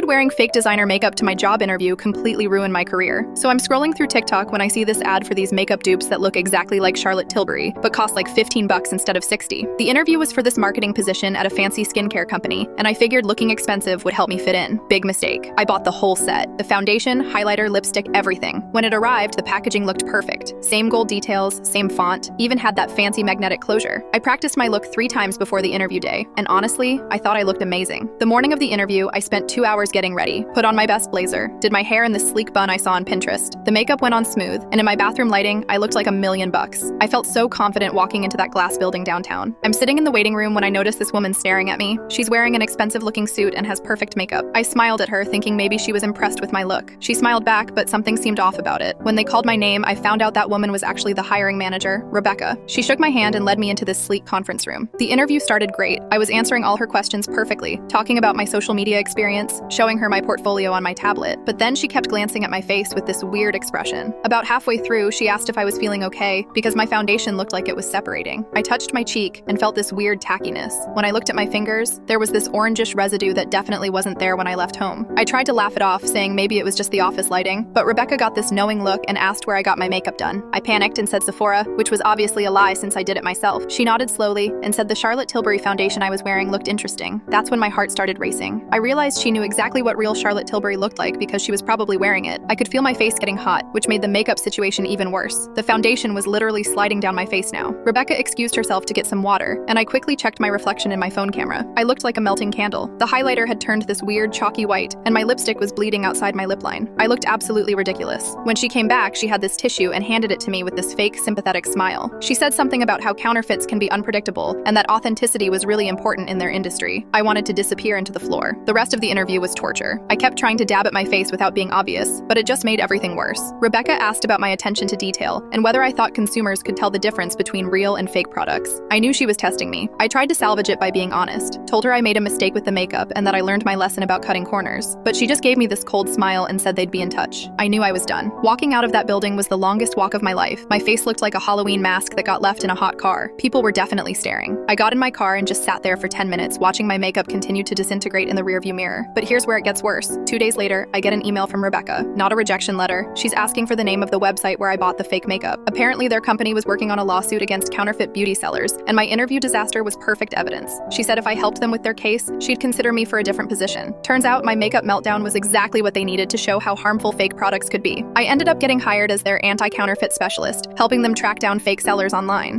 Wearing fake designer makeup to my job interview completely ruined my career. So I'm scrolling through TikTok when I see this ad for these makeup dupes that look exactly like Charlotte Tilbury, but cost like 15 bucks instead of 60. The interview was for this marketing position at a fancy skincare company, and I figured looking expensive would help me fit in. Big mistake. I bought the whole set. The foundation, highlighter, lipstick, everything. When it arrived, the packaging looked perfect. Same gold details, same font, even had that fancy magnetic closure. I practiced my look 3 times before the interview day, and honestly, I thought I looked amazing. The morning of the interview, I spent 2 hours getting ready, put on my best blazer, did my hair in the sleek bun I saw on Pinterest. The makeup went on smooth, and in my bathroom lighting, I looked like $1,000,000. I felt so confident walking into that glass building downtown. I'm sitting in the waiting room when I notice this woman staring at me. She's wearing an expensive-looking suit and has perfect makeup. I smiled at her, thinking maybe she was impressed with my look. She smiled back, but something seemed off about it. When they called my name, I found out that woman was actually the hiring manager, Rebecca. She shook my hand and led me into this sleek conference room. The interview started great. I was answering all her questions perfectly, talking about my social media experience, showing her my portfolio on my tablet, but then she kept glancing at my face with this weird expression. About halfway through, she asked if I was feeling okay because my foundation looked like it was separating. I touched my cheek and felt this weird tackiness. When I looked at my fingers, there was this orangish residue that definitely wasn't there when I left home. I tried to laugh it off, saying maybe it was just the office lighting, but Rebecca got this knowing look and asked where I got my makeup done. I panicked and said Sephora, which was obviously a lie since I did it myself. She nodded slowly and said the Charlotte Tilbury foundation I was wearing looked interesting. That's when my heart started racing. I realized she knew exactly what real Charlotte Tilbury looked like because she was probably wearing it. I could feel my face getting hot, which made the makeup situation even worse. The foundation was literally sliding down my face now. Rebecca excused herself to get some water, and I quickly checked my reflection in my phone camera. I looked like a melting candle. The highlighter had turned this weird chalky white, and my lipstick was bleeding outside my lip line. I looked absolutely ridiculous. When she came back, she had this tissue and handed it to me with this fake, sympathetic smile. She said something about how counterfeits can be unpredictable, and that authenticity was really important in their industry. I wanted to disappear into the floor. The rest of the interview was torture. I kept trying to dab at my face without being obvious, but it just made everything worse. Rebecca asked about my attention to detail and whether I thought consumers could tell the difference between real and fake products. I knew she was testing me. I tried to salvage it by being honest, told her I made a mistake with the makeup and that I learned my lesson about cutting corners, but she just gave me this cold smile and said they'd be in touch. I knew I was done. Walking out of that building was the longest walk of my life. My face looked like a Halloween mask that got left in a hot car. People were definitely staring. I got in my car and just sat there for 10 minutes watching my makeup continue to disintegrate in the rearview mirror. But here's where it gets worse. 2 days later, I get an email from Rebecca. Not a rejection letter. She's asking for the name of the website where I bought the fake makeup. Apparently, their company was working on a lawsuit against counterfeit beauty sellers, and my interview disaster was perfect evidence. She said if I helped them with their case, she'd consider me for a different position. Turns out my makeup meltdown was exactly what they needed to show how harmful fake products could be. I ended up getting hired as their anti-counterfeit specialist, helping them track down fake sellers online.